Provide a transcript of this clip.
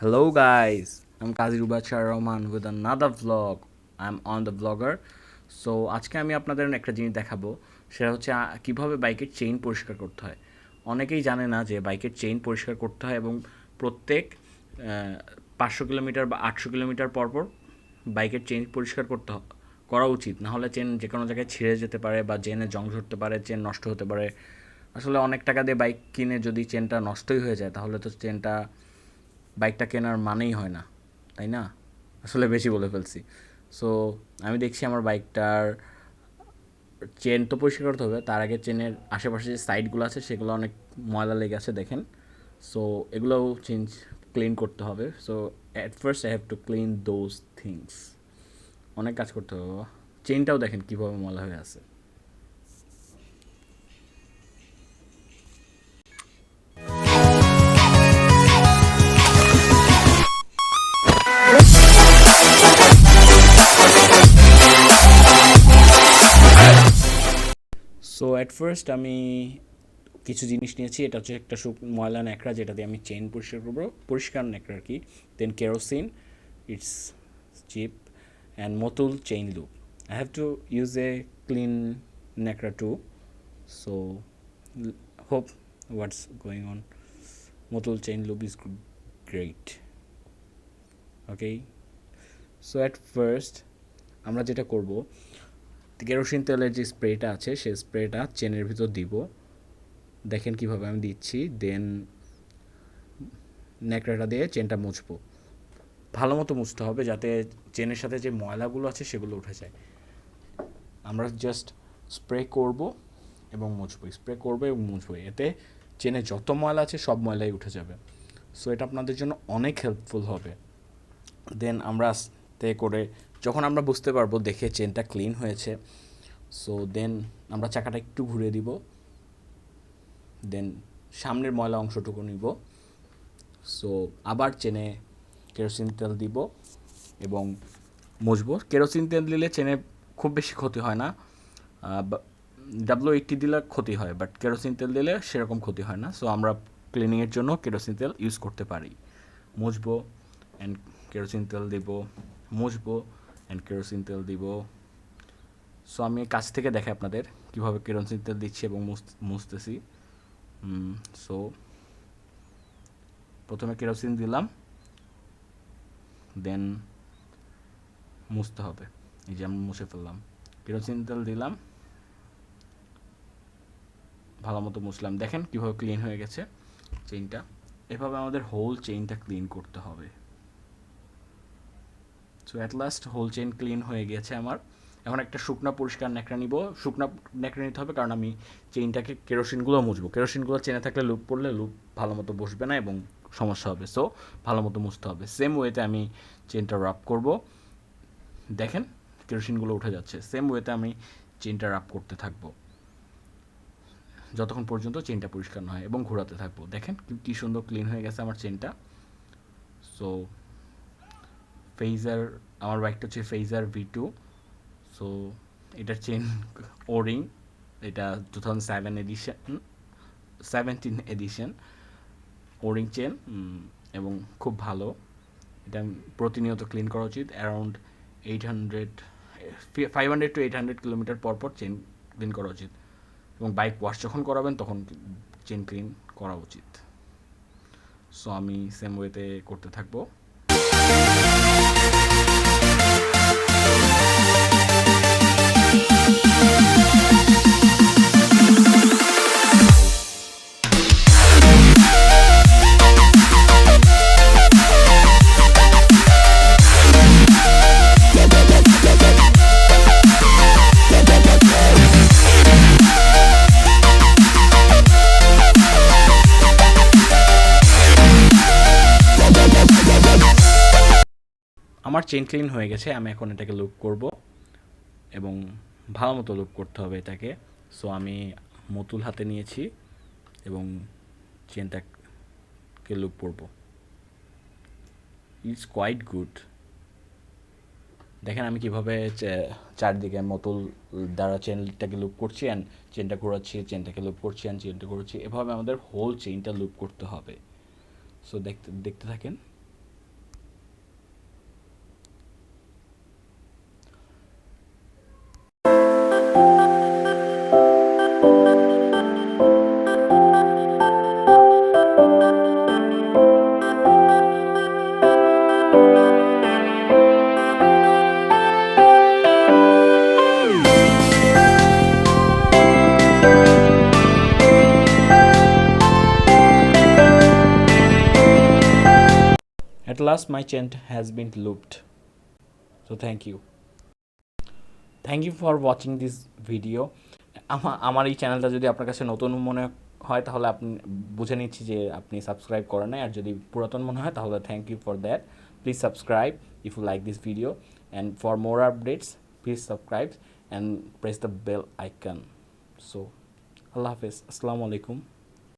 Hello guys, I'm Kazi Rubachar Rahman with another vlog. I'm on the vlogger. So আজকে আমি আপনাদের একটা জিনিস দেখাবো, সেটা হচ্ছে কিভাবে বাইকের চেইন পরিষ্কার করতে হয়। অনেকেই জানে না যে বাইকের চেইন পরিষ্কার করতে হয় এবং প্রত্যেক 500 কিলোমিটার বা 800 কিলোমিটার পর পর বাইকের চেইন পরিষ্কার করা উচিত। না হলে চেন যে কোনো জায়গায় ছিঁড়ে যেতে পারে বা চেনে জং ধরতে পারে, চেন নষ্ট হতে পারে। আসলে অনেক টাকা দিয়ে বাইক কিনে যদি চেনটা নষ্টই হয়ে যায় তাহলে তো চেনটা বাইকটা কেনার মানেই হয় না, তাই না? আসলে বেশি বলে ফেলছি। সো আমি দেখছি আমার বাইকটার চেন তো পরিষ্কার করতে হবে, তার আগে চেনের আশেপাশে যে সাইডগুলো আছে সেগুলো অনেক ময়লা লেগে আছে দেখেন। সো এগুলোও ক্লিন করতে হবে। So at first I have to clean those things. অনেক কাজ করতে হবে বাবা। চেনটাও দেখেন কীভাবে ময়লা হয়ে আছে। সো অ্যাট ফার্স্ট আমি কিছু জিনিস নিয়েছি। এটা হচ্ছে একটা ময়লা ন্যাকড়া, যেটা দিয়ে আমি চেইন পরিষ্কার করবো, পরিষ্কার ন্যাকড়া আর কি। Then kerosene, it's cheap, and Motul chain lube. I have to use a clean ন্যাকড়া too. So hope what's going on, Motul chain lube is great. Okay, so at first আমরা যেটা করব, কেরোসিন তেলের যে স্প্রেটা আছে সেই স্প্রেটা চেনের ভিতর দিব। দেখেন কিভাবে আমি দিচ্ছি। দেন ন্যাকড়াটা দিয়ে চেনটা মুছবো। ভালো মতো মুছতে হবে যাতে চেনের সাথে যে ময়লাগুলো আছে সেগুলো উঠে যায়। আমরা জাস্ট স্প্রে করব এবং মুছবো, স্প্রে করবো এবং মুছবো, এতে চেনে যত ময়লা আছে সব ময়লাই উঠে যাবে। সো এটা আপনাদের জন্য অনেক হেল্পফুল হবে। দেন আমরা আস্তে করে যখন আমরা বুঝতে পারবো দেখে চেনটা ক্লিন হয়েছে, সো দেন আমরা চাকাটা একটু ঘুরিয়ে দিব। দেন সামনের ময়লা অংশটুকু নিব। সো আবার চেনে কেরোসিন তেল দিব এবং মুছবো। কেরোসিন তেল দিলে চেনে খুব বেশি ক্ষতি হয় না। WD-80 দিলে ক্ষতি হয়, বাট কেরোসিন তেল দিলে সেরকম ক্ষতি হয় না। সো আমরা ক্লিনিংয়ের জন্য কেরোসিন তেল ইউজ করতে পারি। মুছবো অ্যান্ড কেরোসিন তেল দিব, মুছবো অ্যান্ড কেরোসিন তেল দিব। সো আমি কাছ থেকে দেখাই আপনাদের কীভাবে কেরোসিন তেল দিচ্ছি এবং মুছতেছি। সো প্রথমে কেরোসিন দিলাম, দেন মুছতে হবে। এই যে আমি মুছে ফেললাম, কেরোসিন তেল দিলাম, ভালো মতো মুছলাম। দেখেন কীভাবে ক্লিন হয়ে গেছে চেইনটা। এভাবে আমাদের হোল চেইনটা ক্লিন করতে হবে। So at last whole chain clean হয়ে গেছে আমার। এখন একটা শুকনা পরিষ্কার ন্যাকড়া নিব। শুকনা ন্যাকড়া নিতে হবে কারণ আমি চেইনটাকে কেরোসিনগুলো মুছবো। কেরোসিনগুলো চেনে থাকলে লুপ পড়লে লুপ ভালো মতো বসবে না এবং সমস্যা হবে। সো ভালো মতো মুছতে হবে। সেম ওয়েতে আমি চেইনটা রাব করব। দেখেন কেরোসিনগুলো উঠে যাচ্ছে। সেম ওয়েতে আমি চেইনটা রাব করতে থাকবো যতক্ষণ পর্যন্ত চেইনটা পরিষ্কার না হয় এবং ঘোরাতে থাকবো। দেখেন কী সুন্দর ক্লিন হয়ে গেছে আমার চেইনটা। সো ফেইজার, আমার বাইকটা হচ্ছে ফেইজার V2। সো এটার চেন ওরিং, এটা 2007 এডিশন, 17 এডিশন ওরিং চেন এবং খুব ভালো। এটা প্রতিনিয়ত ক্লিন করা উচিত। অ্যারাউন্ড 800 500 to 800 কিলোমিটার পর পর চেন ক্লিন করা উচিত এবং বাইক ওয়াশ যখন করাবেন তখন চেন ক্লিন করা উচিত। সো আমি সেম ওয়েতে করতে থাকবো। আমার চেন ক্লিন হয়ে গেছে। আমি এখন এটাকে লুপ করব এবং ভালো মতো লুপ করতে হবে এটাকে। সো আমি মতুল হাতে নিয়েছি এবং চেনটাকে লুপ করব। It's quite good. দেখেন আমি কীভাবে চারদিকে মতুল দ্বারা চেনটাকে লুপ করছি অ্যান্ড চেনটা ঘোরাচ্ছি, চেনটাকে লুপ করছি অ্যান্ড চেনটা ঘোরাচ্ছি। এভাবে আমাদের হোল চেইনটা লুপ করতে হবে। সো দেখতে দেখতে থাকেন। At last my chain has been looped. So thank you for watching this video. আমার এই চ্যানেলটা যদি আপনার কাছে নতুন মনে হয় তাহলে আপনি বুঝে নিচ্ছি যে আপনি সাবস্ক্রাইব করেন নাই, আর যদি পুরাতন মনে হয় তাহলে thank you for that. Please subscribe if you like this video, and for more updates please subscribe and press the bell icon. So আল্লাহ হাফেজ, আসসালামু আলাইকুম।